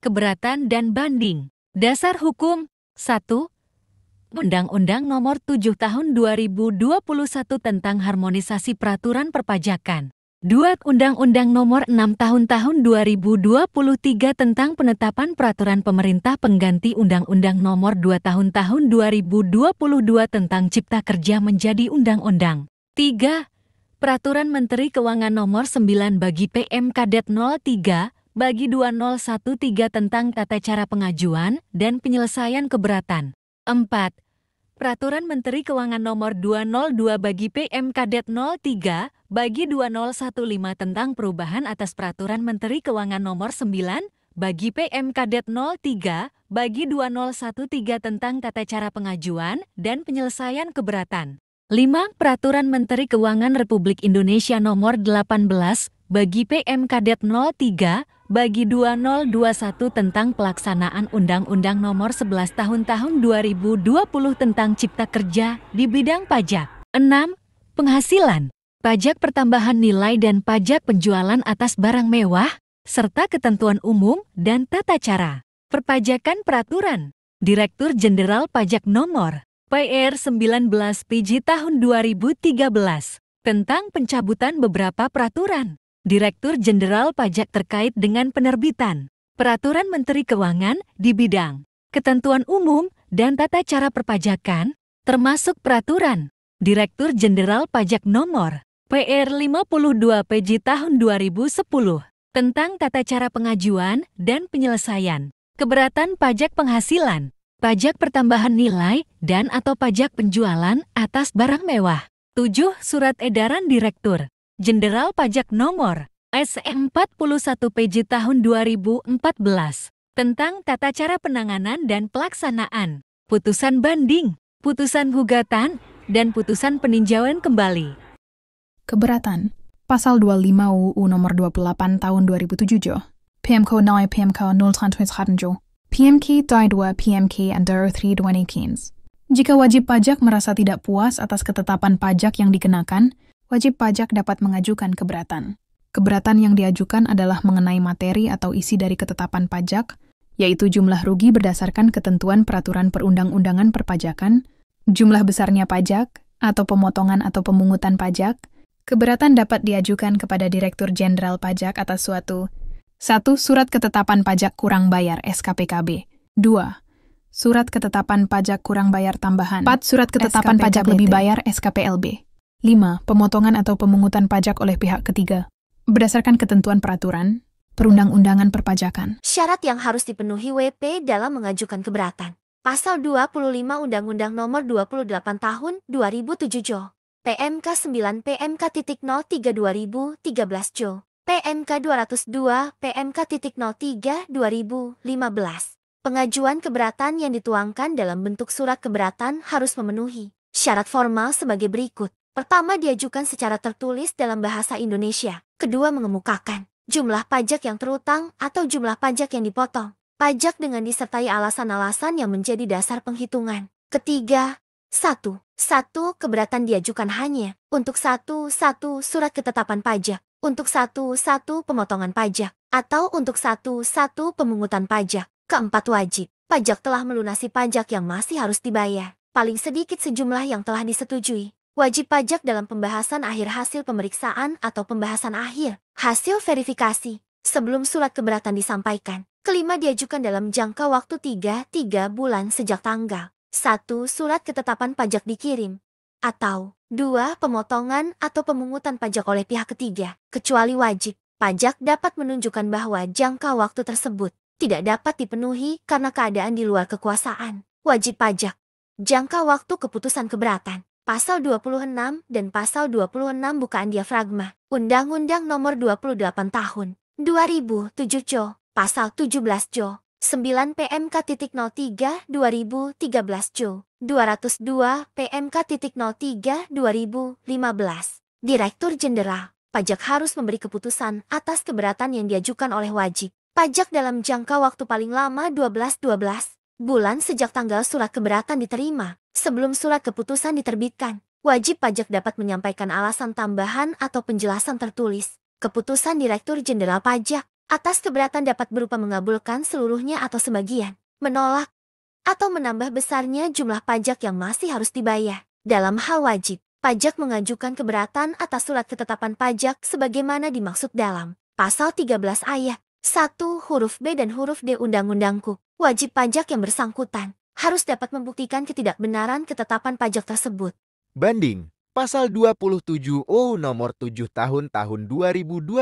keberatan dan banding. Dasar hukum 1. Undang-Undang Nomor 7 Tahun 2021 tentang Harmonisasi Peraturan Perpajakan. 2. Undang-Undang Nomor 6 Tahun 2023 tentang Penetapan Peraturan Pemerintah Pengganti Undang-Undang Nomor 2 Tahun 2022 tentang Cipta Kerja menjadi undang-undang. 3. Peraturan Menteri Keuangan Nomor 9 bagi PMK-DET 03 bagi 2013 tentang tata cara pengajuan dan penyelesaian keberatan. 4. Peraturan Menteri Keuangan Nomor 202 bagi PMK-DET 03 bagi 2015 tentang perubahan atas Peraturan Menteri Keuangan Nomor 9 bagi PMK-DET 03 bagi 2013 tentang tata cara pengajuan dan penyelesaian keberatan. 5. Peraturan Menteri Keuangan Republik Indonesia Nomor 18 bagi PMK-DET 03 bagi 2021 tentang pelaksanaan Undang-Undang Nomor 11 Tahun 2020 tentang Cipta Kerja di bidang pajak. 6. Penghasilan, pajak pertambahan nilai dan pajak penjualan atas barang mewah, serta ketentuan umum dan tata cara. Perpajakan peraturan. Direktur Jenderal Pajak Nomor PR 19 PJ Tahun 2013 tentang pencabutan beberapa peraturan. Direktur Jenderal Pajak terkait dengan penerbitan Peraturan Menteri Keuangan di bidang ketentuan umum dan tata cara perpajakan, termasuk peraturan Direktur Jenderal Pajak Nomor PR 52 PJ Tahun 2010 tentang tata cara pengajuan dan penyelesaian keberatan pajak penghasilan, pajak pertambahan nilai dan atau pajak penjualan atas barang mewah. 7. Surat Edaran Direktur Jenderal Pajak Nomor SM41 PJ Tahun 2014 tentang tata cara penanganan dan pelaksanaan putusan banding, putusan gugatan, dan putusan peninjauan kembali. Keberatan. Pasal 25 UU Nomor 28 Tahun 2007 PMK 9 PMK 031 PMK 2 PMK Under 3 2018. Jika wajib pajak merasa tidak puas atas ketetapan pajak yang dikenakan, wajib pajak dapat mengajukan keberatan. Keberatan yang diajukan adalah mengenai materi atau isi dari ketetapan pajak, yaitu jumlah rugi berdasarkan ketentuan peraturan perundang-undangan perpajakan, jumlah besarnya pajak, atau pemotongan atau pemungutan pajak. Keberatan dapat diajukan kepada Direktur Jenderal Pajak atas suatu 1. Surat Ketetapan Pajak Kurang Bayar SKPKB. 2. Surat Ketetapan Pajak Kurang Bayar Tambahan. 4. Surat Ketetapan Pajak Lebih Bayar SKPLB. 5. Pemotongan atau pemungutan pajak oleh pihak ketiga. Berdasarkan ketentuan peraturan perundang-undangan perpajakan. Syarat yang harus dipenuhi WP dalam mengajukan keberatan. Pasal 25 Undang-Undang Nomor 28 Tahun 2007 JO. PMK 9 PMK.03 2013 JO. PMK 202 PMK.03 2015. Pengajuan keberatan yang dituangkan dalam bentuk surat keberatan harus memenuhi syarat formal sebagai berikut. Pertama, diajukan secara tertulis dalam bahasa Indonesia. Kedua, mengemukakan jumlah pajak yang terutang atau jumlah pajak yang dipotong. Pajak dengan disertai alasan-alasan yang menjadi dasar penghitungan. Ketiga, 1. Keberatan diajukan hanya untuk 1 surat ketetapan pajak, untuk 1 pemotongan pajak, atau untuk 1 pemungutan pajak. Keempat, wajib pajak telah melunasi pajak yang masih harus dibayar, paling sedikit sejumlah yang telah disetujui. Wajib pajak dalam pembahasan akhir hasil pemeriksaan atau pembahasan akhir hasil verifikasi sebelum surat keberatan disampaikan. Kelima, diajukan dalam jangka waktu 3 bulan sejak tanggal 1 surat ketetapan pajak dikirim, atau 2 pemotongan atau pemungutan pajak oleh pihak ketiga, kecuali wajib pajak dapat menunjukkan bahwa jangka waktu tersebut tidak dapat dipenuhi karena keadaan di luar kekuasaan wajib pajak. Jangka waktu keputusan keberatan. Pasal 26 dan Pasal 26 bukaan diafragma Undang-Undang Nomor 28 Tahun 2007 JO. Pasal 17 JO. 9 PMK.03 2013 JO. 202 PMK.03 2015. Direktur Jenderal Pajak harus memberi keputusan atas keberatan yang diajukan oleh wajib pajak dalam jangka waktu paling lama 12 bulan sejak tanggal surat keberatan diterima. Sebelum surat keputusan diterbitkan, wajib pajak dapat menyampaikan alasan tambahan atau penjelasan tertulis. Keputusan Direktur Jenderal Pajak Atas keberatan dapat berupa mengabulkan seluruhnya atau sebagian, menolak, atau menambah besarnya jumlah pajak yang masih harus dibayar. Dalam hal wajib, pajak mengajukan keberatan atas surat ketetapan pajak sebagaimana dimaksud dalam Pasal 13 ayat 1 huruf B dan huruf D Undang-Undangku. Wajib pajak yang bersangkutan harus dapat membuktikan ketidakbenaran ketetapan pajak tersebut. Banding Pasal 27 UU Nomor 7 Tahun 2021.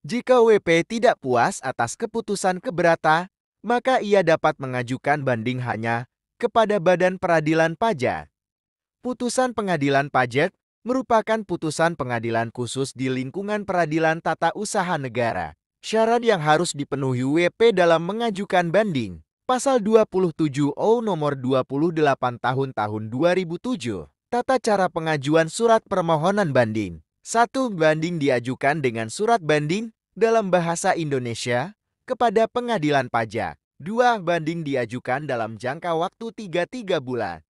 Jika WP tidak puas atas keputusan keberatan, maka ia dapat mengajukan banding hanya kepada Badan Peradilan Pajak. Putusan pengadilan pajak merupakan putusan pengadilan khusus di lingkungan peradilan tata usaha negara. Syarat yang harus dipenuhi WP dalam mengajukan banding. Pasal 27 UU Nomor 28 Tahun 2007. Tata cara pengajuan surat permohonan banding. 1. Banding diajukan dengan surat banding dalam bahasa Indonesia kepada pengadilan pajak. 2. Banding diajukan dalam jangka waktu 3 bulan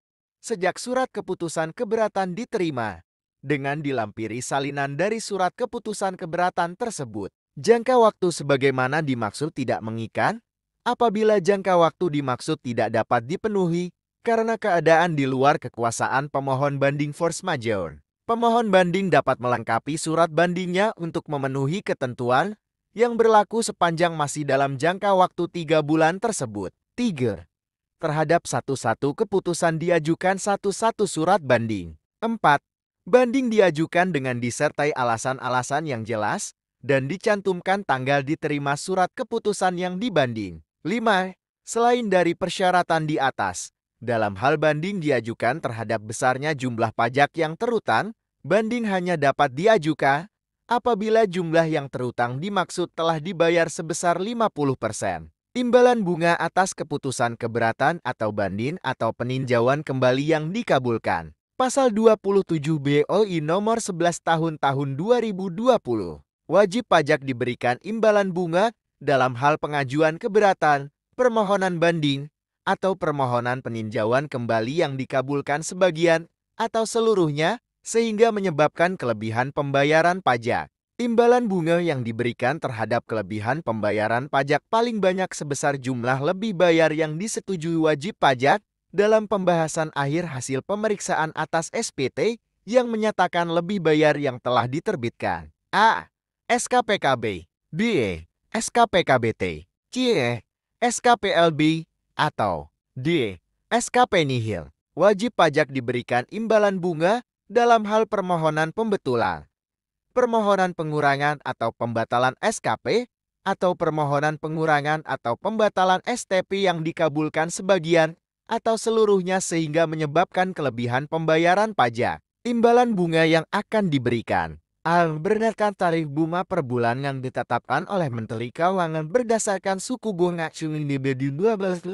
sejak surat keputusan keberatan diterima, dengan dilampiri salinan dari surat keputusan keberatan tersebut. Jangka waktu sebagaimana dimaksud tidak mengikat, apabila jangka waktu dimaksud tidak dapat dipenuhi karena keadaan di luar kekuasaan pemohon banding force majeure. Pemohon banding dapat melengkapi surat bandingnya untuk memenuhi ketentuan yang berlaku sepanjang masih dalam jangka waktu 3 bulan tersebut. 3. Terhadap satu-satu keputusan diajukan satu-satu surat banding. 4. Banding diajukan dengan disertai alasan-alasan yang jelas dan dicantumkan tanggal diterima surat keputusan yang dibanding. 5. Selain dari persyaratan di atas, dalam hal banding diajukan terhadap besarnya jumlah pajak yang terutang, banding hanya dapat diajukan apabila jumlah yang terutang dimaksud telah dibayar sebesar 50%. Imbalan bunga atas keputusan keberatan atau banding atau peninjauan kembali yang dikabulkan. Pasal 27 BOI Nomor 11 Tahun 2020. Wajib pajak diberikan imbalan bunga dalam hal pengajuan keberatan, permohonan banding, atau permohonan peninjauan kembali yang dikabulkan sebagian atau seluruhnya sehingga menyebabkan kelebihan pembayaran pajak. Imbalan bunga yang diberikan terhadap kelebihan pembayaran pajak paling banyak sebesar jumlah lebih bayar yang disetujui wajib pajak dalam pembahasan akhir hasil pemeriksaan atas SPT yang menyatakan lebih bayar yang telah diterbitkan. A. SKPKB, B. SKPKBT, C. SKPLB, atau D. SKP nihil. Wajib pajak diberikan imbalan bunga dalam hal permohonan pembetulan, permohonan pengurangan atau pembatalan SKP, atau permohonan pengurangan atau pembatalan STP yang dikabulkan sebagian atau seluruhnya sehingga menyebabkan kelebihan pembayaran pajak. Imbalan bunga yang akan diberikan. A. Berdasarkan tarif bunga per bulan yang ditetapkan oleh Menteri Keuangan berdasarkan suku bunga acuan DBD 12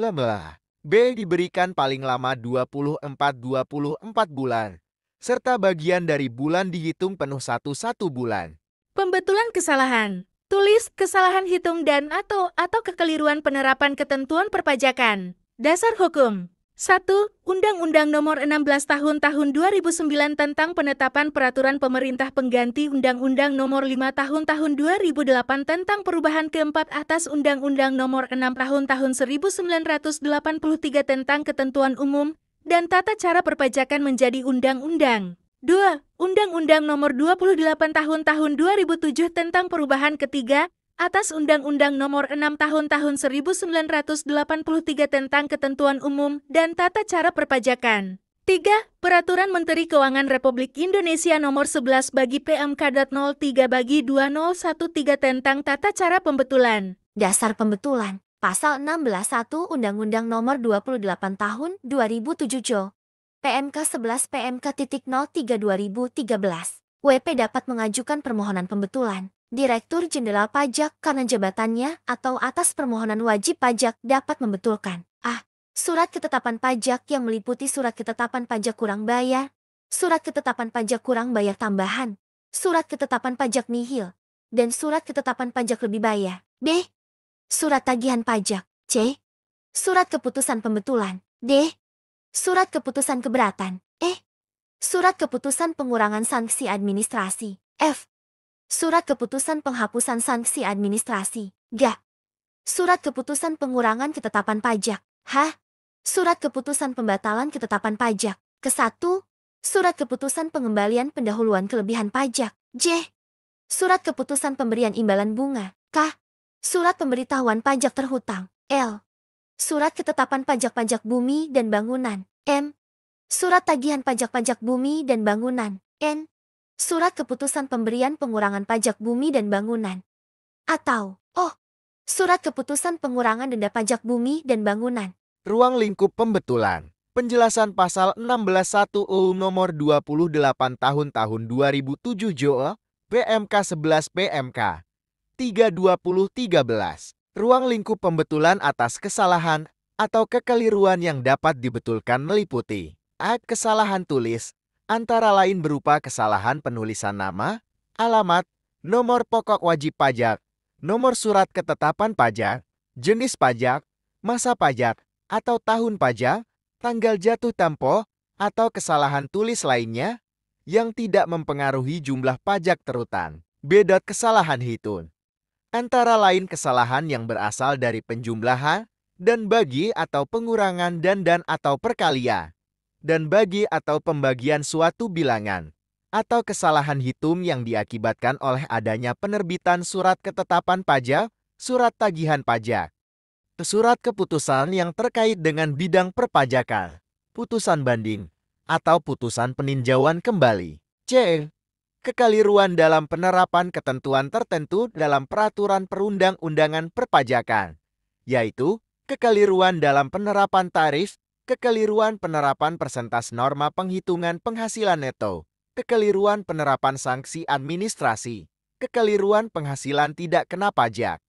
B. Diberikan paling lama 24 bulan, serta bagian dari bulan dihitung penuh satu bulan. Pembetulan kesalahan. Tulis kesalahan hitung dan atau kekeliruan penerapan ketentuan perpajakan. Dasar hukum. 1. Undang-Undang Nomor 16 Tahun 2009 tentang penetapan peraturan pemerintah pengganti Undang-Undang Nomor 5 Tahun 2008 tentang perubahan keempat atas Undang-Undang Nomor 6 Tahun 1983 tentang ketentuan umum dan tata cara perpajakan menjadi undang-undang. 2. Undang-Undang Nomor 28 Tahun 2007 tentang perubahan ketiga atas Undang-Undang Nomor 6 Tahun 1983 tentang ketentuan umum dan tata cara perpajakan. 3. Peraturan Menteri Keuangan Republik Indonesia Nomor 11 bagi PMK.03 bagi 2013 tentang tata cara pembetulan. Dasar pembetulan. Pasal 16.1 Undang-Undang Nomor 28 Tahun 2007 Jo. PMK 11 PMK.03 2013. WP dapat mengajukan permohonan pembetulan. Direktur Jenderal Pajak karena jabatannya atau atas permohonan wajib pajak dapat membetulkan A. Surat ketetapan pajak yang meliputi surat ketetapan pajak kurang bayar, surat ketetapan pajak kurang bayar tambahan, surat ketetapan pajak nihil, dan surat ketetapan pajak lebih bayar. B. Surat tagihan pajak. C. Surat keputusan pembetulan. D. Surat keputusan keberatan. E. Surat keputusan pengurangan sanksi administrasi. F. Surat keputusan penghapusan sanksi administrasi. G. Surat keputusan pengurangan ketetapan pajak. H. Surat keputusan pembatalan ketetapan pajak. Ke-1. Surat keputusan pengembalian pendahuluan kelebihan pajak. J. Surat keputusan pemberian imbalan bunga. K. Surat pemberitahuan pajak terhutang. L. Surat ketetapan pajak-pajak bumi dan bangunan. M. Surat tagihan pajak-pajak bumi dan bangunan. N. Surat keputusan pemberian pengurangan pajak bumi dan bangunan. Atau O. Surat keputusan pengurangan denda pajak bumi dan bangunan. Ruang lingkup pembetulan. Penjelasan pasal 16.1 UU nomor 28 tahun 2007 JOE PMK 11 PMK 32013. Ruang lingkup pembetulan atas kesalahan atau kekeliruan yang dapat dibetulkan meliputi A. Kesalahan tulis, antara lain berupa kesalahan penulisan nama, alamat, nomor pokok wajib pajak, nomor surat ketetapan pajak, jenis pajak, masa pajak, atau tahun pajak, tanggal jatuh tempo, atau kesalahan tulis lainnya yang tidak mempengaruhi jumlah pajak terutang. B. Kesalahan hitung, antara lain kesalahan yang berasal dari penjumlahan dan bagi atau pengurangan dan atau perkalian, dan bagi atau pembagian suatu bilangan, atau kesalahan hitung yang diakibatkan oleh adanya penerbitan surat ketetapan pajak, surat tagihan pajak, surat keputusan yang terkait dengan bidang perpajakan, putusan banding, atau putusan peninjauan kembali. C. Kekeliruan dalam penerapan ketentuan tertentu dalam peraturan perundang-undangan perpajakan, yaitu kekeliruan dalam penerapan tarif, kekeliruan penerapan persentase norma penghitungan penghasilan neto, kekeliruan penerapan sanksi administrasi, kekeliruan penghasilan tidak kena pajak,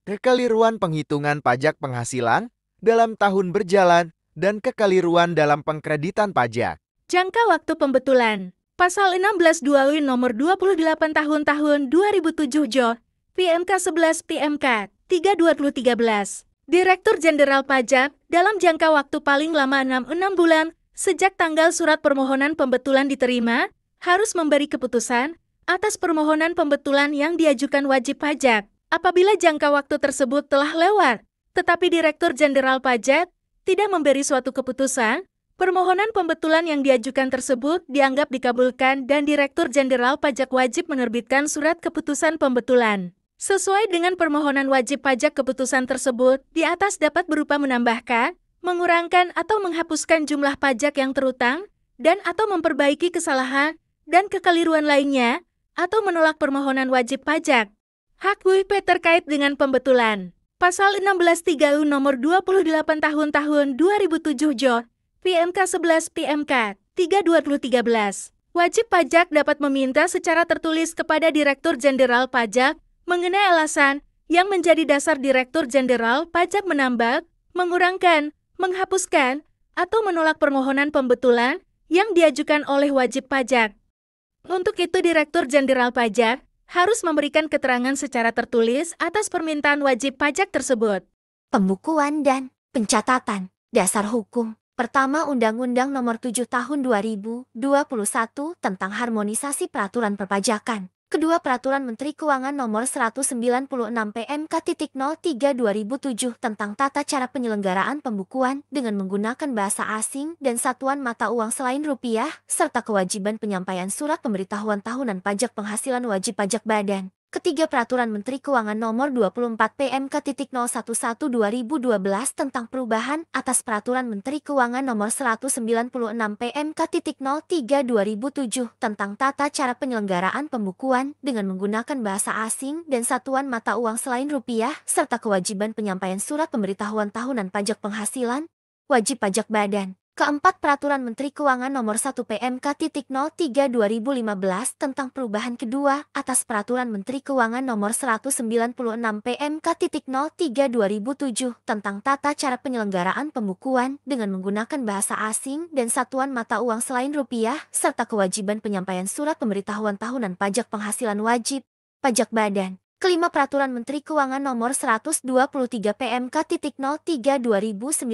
kekeliruan penghitungan pajak penghasilan dalam tahun berjalan, dan kekeliruan dalam pengkreditan pajak. Jangka waktu pembetulan. Pasal 16 2 nomor 28 tahun 2007 JOE PMK 11 PMK 32013. Direktur Jenderal Pajak dalam jangka waktu paling lama 6 bulan sejak tanggal surat permohonan pembetulan diterima harus memberi keputusan atas permohonan pembetulan yang diajukan wajib pajak. Apabila jangka waktu tersebut telah lewat, tetapi Direktur Jenderal Pajak tidak memberi suatu keputusan, permohonan pembetulan yang diajukan tersebut dianggap dikabulkan dan Direktur Jenderal Pajak wajib menerbitkan surat keputusan pembetulan. Sesuai dengan permohonan wajib pajak, keputusan tersebut di atas dapat berupa menambahkan, mengurangkan atau menghapuskan jumlah pajak yang terutang, dan atau memperbaiki kesalahan dan kekeliruan lainnya, atau menolak permohonan wajib pajak. Hak WIP terkait dengan pembetulan. Pasal 16.3 nomor 28 tahun 2007 JOE PMK 11 PMK 32013. Wajib pajak dapat meminta secara tertulis kepada Direktur Jenderal Pajak mengenai alasan yang menjadi dasar Direktur Jenderal Pajak menambah, mengurangkan, menghapuskan, atau menolak permohonan pembetulan yang diajukan oleh wajib pajak. Untuk itu Direktur Jenderal Pajak harus memberikan keterangan secara tertulis atas permintaan wajib pajak tersebut. Pembukuan dan pencatatan. Dasar hukum. Pertama, Undang-Undang Nomor 7 Tahun 2021 tentang Harmonisasi Peraturan Perpajakan. Kedua, Peraturan Menteri Keuangan Nomor 196 PMK.03 2007 tentang tata cara penyelenggaraan pembukuan dengan menggunakan bahasa asing dan satuan mata uang selain rupiah, serta kewajiban penyampaian surat pemberitahuan tahunan pajak penghasilan wajib pajak badan. Ketiga, Peraturan Menteri Keuangan Nomor 24 PMK.011 2012 tentang perubahan atas Peraturan Menteri Keuangan Nomor 196 PMK.03 2007 tentang tata cara penyelenggaraan pembukuan dengan menggunakan bahasa asing dan satuan mata uang selain rupiah, serta kewajiban penyampaian surat pemberitahuan tahunan pajak penghasilan wajib pajak badan. Keempat, Peraturan Menteri Keuangan Nomor 1 PMK.03 2015 tentang perubahan kedua atas Peraturan Menteri Keuangan Nomor 196 PMK.03 2007 tentang tata cara penyelenggaraan pembukuan dengan menggunakan bahasa asing dan satuan mata uang selain rupiah, serta kewajiban penyampaian surat pemberitahuan tahunan pajak penghasilan wajib pajak badan. Kelima, Peraturan Menteri Keuangan Nomor 123 PMK.03 2019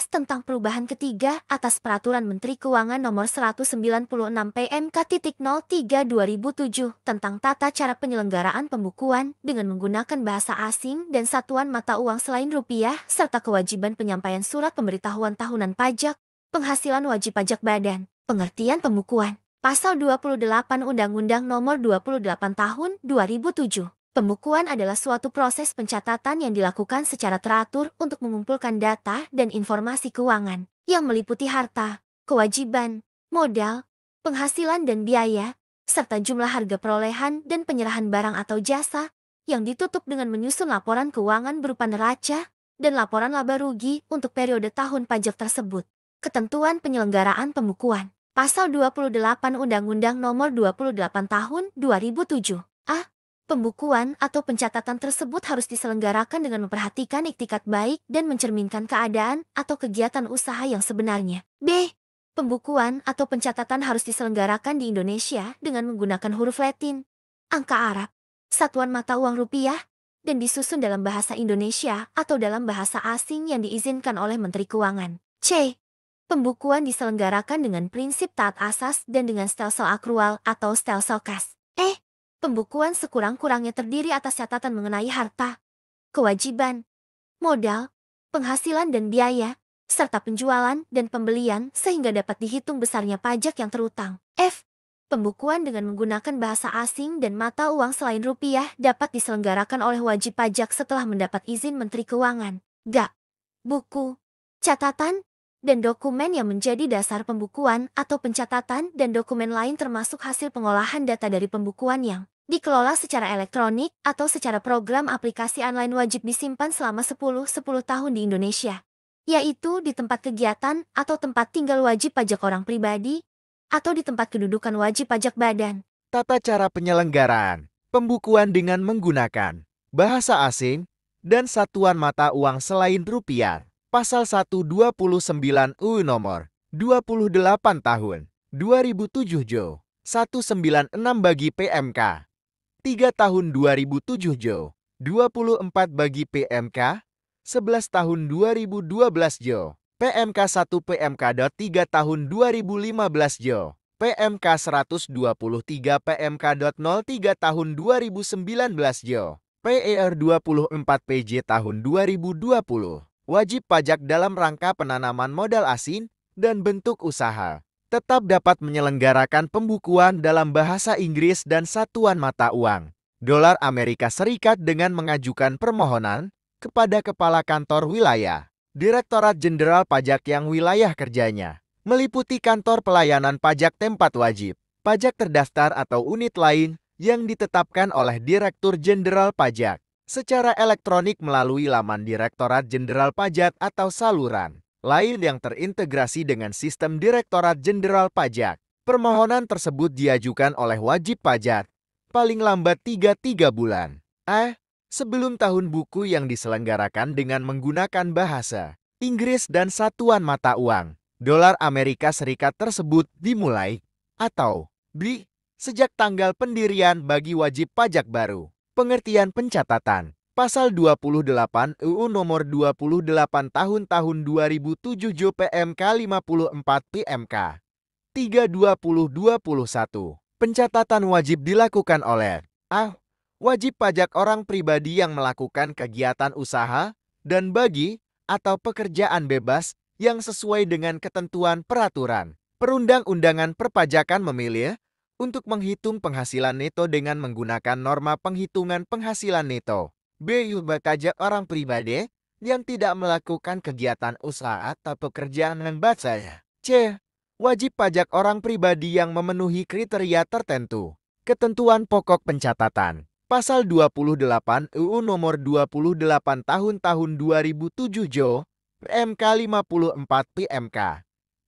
tentang perubahan ketiga atas Peraturan Menteri Keuangan Nomor 196 PMK.03 2007 tentang tata cara penyelenggaraan pembukuan dengan menggunakan bahasa asing dan satuan mata uang selain rupiah, serta kewajiban penyampaian surat pemberitahuan tahunan pajak, penghasilan wajib pajak badan. Pengertian pembukuan. Pasal 28 Undang-Undang Nomor 28 Tahun 2007. Pembukuan adalah suatu proses pencatatan yang dilakukan secara teratur untuk mengumpulkan data dan informasi keuangan yang meliputi harta, kewajiban, modal, penghasilan dan biaya, serta jumlah harga perolehan dan penyerahan barang atau jasa yang ditutup dengan menyusun laporan keuangan berupa neraca dan laporan laba rugi untuk periode tahun pajak tersebut. Ketentuan penyelenggaraan pembukuan. Pasal 28 Undang-Undang Nomor 28 Tahun 2007. A. Pembukuan atau pencatatan tersebut harus diselenggarakan dengan memperhatikan iktikat baik dan mencerminkan keadaan atau kegiatan usaha yang sebenarnya. B. Pembukuan atau pencatatan harus diselenggarakan di Indonesia dengan menggunakan huruf Latin, angka Arab, satuan mata uang rupiah, dan disusun dalam bahasa Indonesia atau dalam bahasa asing yang diizinkan oleh Menteri Keuangan. C. Pembukuan diselenggarakan dengan prinsip taat asas dan dengan stelsel akrual atau stelsel kas. E. Pembukuan sekurang-kurangnya terdiri atas catatan mengenai harta, kewajiban, modal, penghasilan dan biaya, serta penjualan dan pembelian sehingga dapat dihitung besarnya pajak yang terutang. F. Pembukuan dengan menggunakan bahasa asing dan mata uang selain rupiah dapat diselenggarakan oleh wajib pajak setelah mendapat izin Menteri Keuangan. G. Buku, catatan, dan dokumen yang menjadi dasar pembukuan atau pencatatan dan dokumen lain termasuk hasil pengolahan data dari pembukuan yang dikelola secara elektronik atau secara program aplikasi online wajib disimpan selama 10 tahun di Indonesia, yaitu di tempat kegiatan atau tempat tinggal wajib pajak orang pribadi atau di tempat kedudukan wajib pajak badan. Tata cara penyelenggaraan pembukuan dengan menggunakan bahasa asing dan satuan mata uang selain rupiah. Pasal 129 UU Nomor 28 Tahun 2007 Jo. 196 bagi PMK. 3 Tahun 2007 Jo. 24 bagi PMK. 11 Tahun 2012 Jo. PMK 1 PMK.3 Tahun 2015 Jo. PMK 123 PMK.03 Tahun 2019 Jo. PER 24 PJ Tahun 2020. Wajib pajak dalam rangka penanaman modal asing dan bentuk usaha tetap dapat menyelenggarakan pembukuan dalam bahasa Inggris dan satuan mata uang dolar Amerika Serikat dengan mengajukan permohonan kepada Kepala Kantor Wilayah Direktorat Jenderal Pajak yang wilayah kerjanya meliputi kantor pelayanan pajak tempat wajib pajak terdaftar atau unit lain yang ditetapkan oleh Direktur Jenderal Pajak secara elektronik melalui laman Direktorat Jenderal Pajak atau saluran lain yang terintegrasi dengan sistem Direktorat Jenderal Pajak. Permohonan tersebut diajukan oleh wajib pajak paling lambat 3 bulan. Sebelum tahun buku yang diselenggarakan dengan menggunakan bahasa Inggris dan satuan mata uang dolar Amerika Serikat tersebut dimulai atau sejak tanggal pendirian bagi wajib pajak baru. Pengertian pencatatan. Pasal 28 UU Nomor 28 Tahun 2007 Jo PMK 54 PMK 3/2021. Pencatatan wajib dilakukan oleh A. Wajib pajak orang pribadi yang melakukan kegiatan usaha dan bagi atau pekerjaan bebas yang sesuai dengan ketentuan peraturan perundang-undangan perpajakan memilih untuk menghitung penghasilan neto dengan menggunakan norma penghitungan penghasilan neto. B. Wajib pajak orang pribadi yang tidak melakukan kegiatan usaha atau pekerjaan yang bebas. C. Wajib pajak orang pribadi yang memenuhi kriteria tertentu. Ketentuan pokok pencatatan. Pasal 28 UU Nomor 28 Tahun 2007 Jo. PMK 54 PMK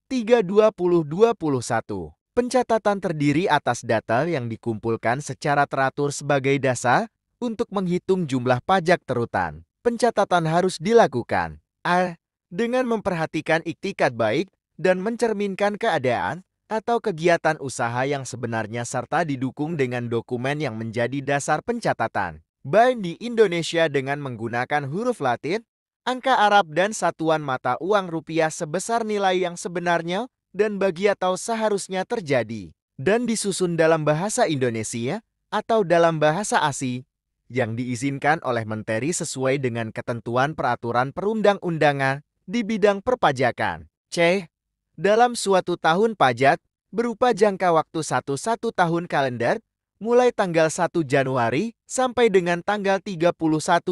3/2021. Pencatatan terdiri atas data yang dikumpulkan secara teratur sebagai dasar untuk menghitung jumlah pajak terutan. Pencatatan harus dilakukan A. Dengan memperhatikan iktikat baik dan mencerminkan keadaan atau kegiatan usaha yang sebenarnya serta didukung dengan dokumen yang menjadi dasar pencatatan. Bind di Indonesia dengan menggunakan huruf Latin, angka Arab dan satuan mata uang rupiah sebesar nilai yang sebenarnya dan bagi atau seharusnya terjadi, dan disusun dalam bahasa Indonesia atau dalam bahasa asing yang diizinkan oleh Menteri sesuai dengan ketentuan peraturan perundang-undangan di bidang perpajakan. C. Dalam suatu tahun pajak berupa jangka waktu satu tahun kalender mulai tanggal 1 Januari sampai dengan tanggal 31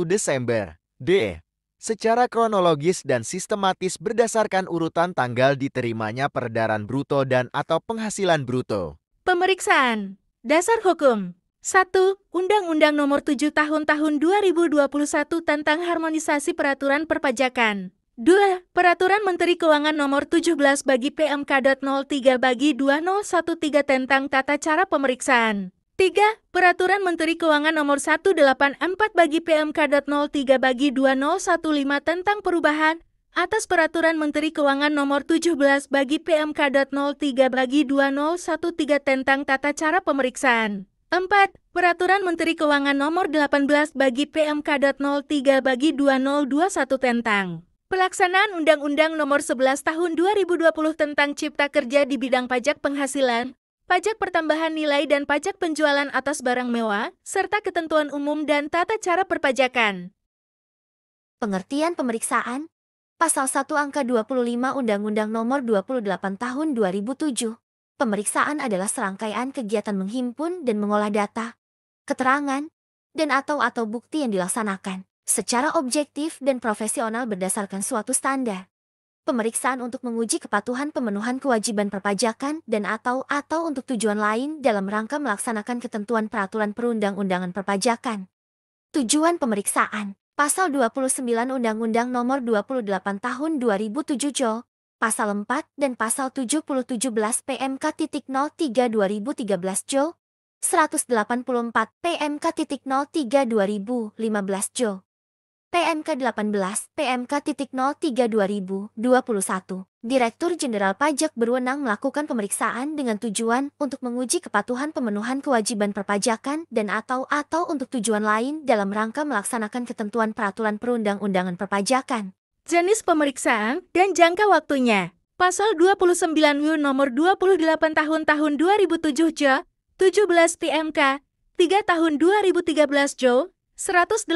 Desember. D. Secara kronologis dan sistematis berdasarkan urutan tanggal diterimanya peredaran bruto dan atau penghasilan bruto. Pemeriksaan. Dasar hukum. 1. Undang-Undang Nomor 7 Tahun 2021 tentang Harmonisasi Peraturan Perpajakan. 2. Peraturan Menteri Keuangan Nomor 17 bagi PMK.03 bagi 2013 tentang tata cara pemeriksaan. 3. Peraturan Menteri Keuangan Nomor 184 bagi PMK.03 bagi 2015 tentang perubahan atas Peraturan Menteri Keuangan Nomor 17 bagi PMK.03 bagi 2013 tentang tata cara pemeriksaan. 4. Peraturan Menteri Keuangan Nomor 18 bagi PMK.03 bagi 2021 tentang pelaksanaan Undang-Undang Nomor 11 Tahun 2020 tentang Cipta Kerja di bidang pajak penghasilan, pajak pertambahan nilai dan pajak penjualan atas barang mewah, serta ketentuan umum dan tata cara perpajakan. Pengertian pemeriksaan. Pasal 1 Angka 25 Undang-Undang Nomor 28 Tahun 2007. Pemeriksaan adalah serangkaian kegiatan menghimpun dan mengolah data, keterangan, dan atau bukti yang dilaksanakan secara objektif dan profesional berdasarkan suatu standar. Pemeriksaan untuk menguji kepatuhan pemenuhan kewajiban perpajakan dan atau untuk tujuan lain dalam rangka melaksanakan ketentuan peraturan perundang-undangan perpajakan. Tujuan pemeriksaan. Pasal 29 Undang-Undang Nomor 28 Tahun 2007 JO, Pasal 4 dan Pasal 77 PMK.03 2013 JO, 184 PMK.03 2015 JO. PMK 18, PMK.03 2021. Direktur Jenderal Pajak berwenang melakukan pemeriksaan dengan tujuan untuk menguji kepatuhan pemenuhan kewajiban perpajakan dan atau untuk tujuan lain dalam rangka melaksanakan ketentuan peraturan perundang-undangan perpajakan. Jenis pemeriksaan dan jangka waktunya. Pasal 29 U Nomor 28 Tahun 2007 JO, 17 PMK, 3 Tahun 2013 JO, 184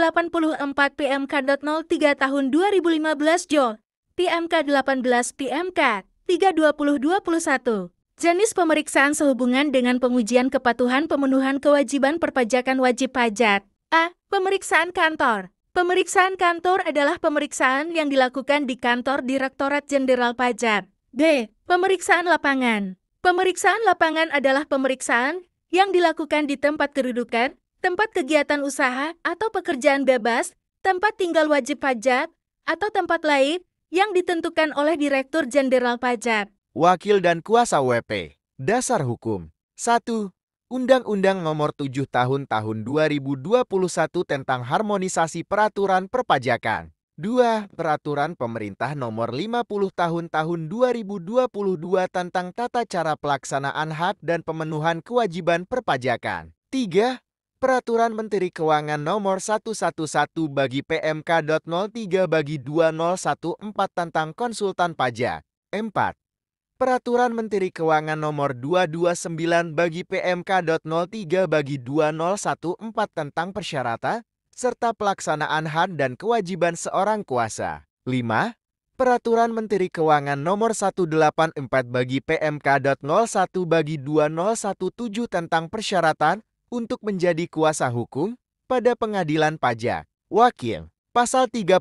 PMK.03 Tahun 2015 JO, PMK 18 PMK 3/2021. Jenis pemeriksaan sehubungan dengan pengujian kepatuhan pemenuhan kewajiban perpajakan wajib pajak. A. Pemeriksaan kantor. Pemeriksaan kantor adalah pemeriksaan yang dilakukan di kantor Direktorat Jenderal Pajak. B. Pemeriksaan lapangan. Pemeriksaan lapangan adalah pemeriksaan yang dilakukan di tempat kedudukan, tempat kegiatan usaha atau pekerjaan bebas, tempat tinggal wajib pajak, atau tempat lain yang ditentukan oleh Direktur Jenderal Pajak. Wakil dan kuasa WP. Dasar hukum. 1. Undang-Undang Nomor 7 Tahun 2021 tentang Harmonisasi Peraturan Perpajakan. 2. Peraturan Pemerintah Nomor 50 Tahun 2022 tentang Tata Cara Pelaksanaan Hak dan Pemenuhan Kewajiban Perpajakan. 3. Peraturan Menteri Keuangan Nomor 111 bagi PMK.03 bagi 2014 tentang konsultan pajak. 4. Peraturan Menteri Keuangan Nomor 229 bagi PMK.03 bagi 2014 tentang persyaratan serta pelaksanaan hak dan kewajiban seorang kuasa. 5. Peraturan Menteri Keuangan Nomor 184 bagi PMK.01 bagi 2017 tentang persyaratan untuk menjadi kuasa hukum pada pengadilan pajak. Wakil. Pasal 32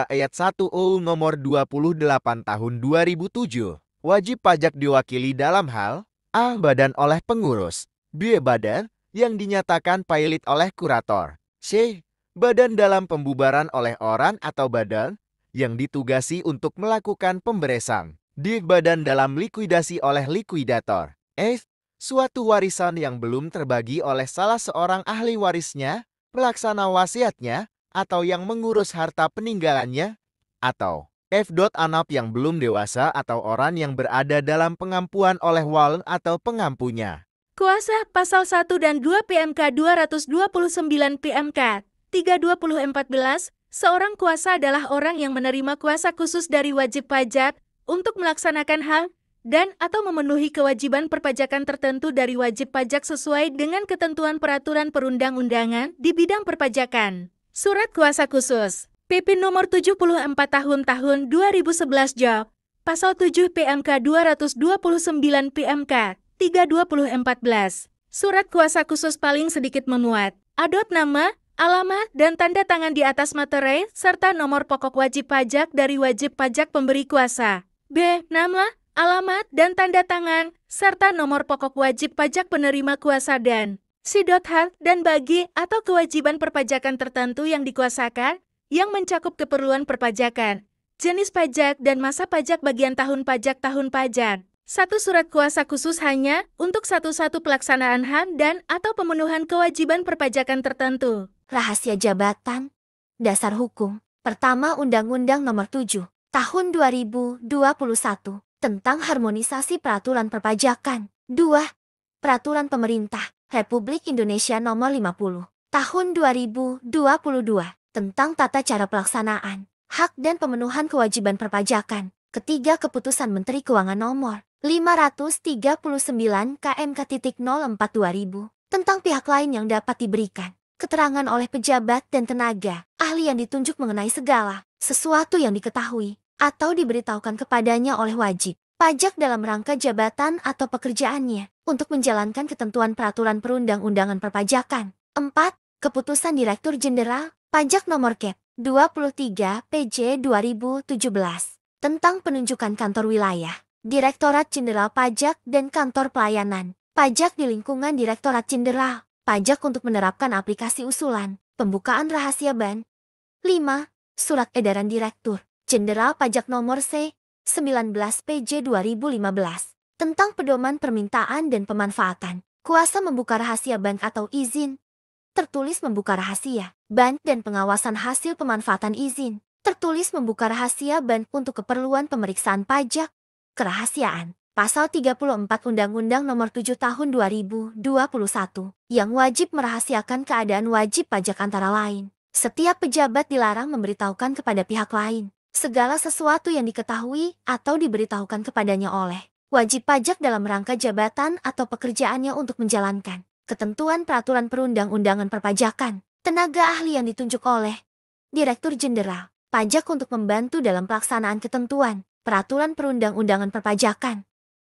ayat 1 UU Nomor 28 Tahun 2007. Wajib pajak diwakili dalam hal A. Badan oleh pengurus, B. Badan yang dinyatakan pilot oleh kurator, C. Badan dalam pembubaran oleh orang atau badan yang ditugasi untuk melakukan pemberesan, D. Badan dalam likuidasi oleh likuidator, F. Suatu warisan yang belum terbagi oleh salah seorang ahli warisnya, pelaksana wasiatnya, atau yang mengurus harta peninggalannya, atau F. Anak yang belum dewasa atau orang yang berada dalam pengampuan oleh wali atau pengampunya. Kuasa Pasal 1 dan 2 PMK 229 PMK 3/2014, seorang kuasa adalah orang yang menerima kuasa khusus dari wajib pajak untuk melaksanakan hal dan atau memenuhi kewajiban perpajakan tertentu dari wajib pajak sesuai dengan ketentuan peraturan perundang-undangan di bidang perpajakan. Surat Kuasa Khusus PP nomor 74 tahun 2011 JOB, Pasal 7 PMK 229 PMK 3/2014. Surat Kuasa Khusus paling sedikit memuat adot nama, alamat, dan tanda tangan di atas materai, serta nomor pokok wajib pajak dari wajib pajak pemberi kuasa. B. Nama, alamat, dan tanda tangan, serta nomor pokok wajib pajak penerima kuasa dan C.H dan bagi atau kewajiban perpajakan tertentu yang dikuasakan, yang mencakup keperluan perpajakan, jenis pajak dan masa pajak bagian tahun pajak. Satu surat kuasa khusus hanya untuk satu-satu pelaksanaan HAM dan atau pemenuhan kewajiban perpajakan tertentu. Rahasia jabatan. Dasar hukum. Pertama, Undang-Undang Nomor 7 Tahun 2021 tentang harmonisasi peraturan perpajakan. 2. Peraturan Pemerintah Republik Indonesia Nomor 50 Tahun 2022 tentang tata cara pelaksanaan hak dan pemenuhan kewajiban perpajakan. Ketiga, Keputusan Menteri Keuangan Nomor 539 KMK.04 2000 tentang pihak lain yang dapat diberikan keterangan oleh pejabat dan tenaga ahli yang ditunjuk mengenai segala sesuatu yang diketahui atau diberitahukan kepadanya oleh wajib pajak dalam rangka jabatan atau pekerjaannya untuk menjalankan ketentuan peraturan perundang-undangan perpajakan. 4. Keputusan Direktur Jenderal Pajak Nomor Kep 23 PJ 2017 tentang penunjukan kantor wilayah Direktorat Jenderal Pajak dan Kantor Pelayanan Pajak di lingkungan Direktorat Jenderal Pajak untuk menerapkan aplikasi usulan pembukaan rahasia ban. 5. Surat Edaran Direktur Jenderal Pajak Nomor C19 PJ 2015 tentang pedoman permintaan dan pemanfaatan kuasa membuka rahasia bank atau izin tertulis membuka rahasia bank dan pengawasan hasil pemanfaatan izin tertulis membuka rahasia bank untuk keperluan pemeriksaan pajak. Kerahasiaan. Pasal 34 Undang-Undang Nomor 7 Tahun 2021 yang wajib merahasiakan keadaan wajib pajak antara lain. Setiap pejabat dilarang memberitahukan kepada pihak lain segala sesuatu yang diketahui atau diberitahukan kepadanya oleh wajib pajak dalam rangka jabatan atau pekerjaannya untuk menjalankan ketentuan peraturan perundang-undangan perpajakan. Tenaga ahli yang ditunjuk oleh Direktur Jenderal Pajak untuk membantu dalam pelaksanaan ketentuan peraturan perundang-undangan perpajakan.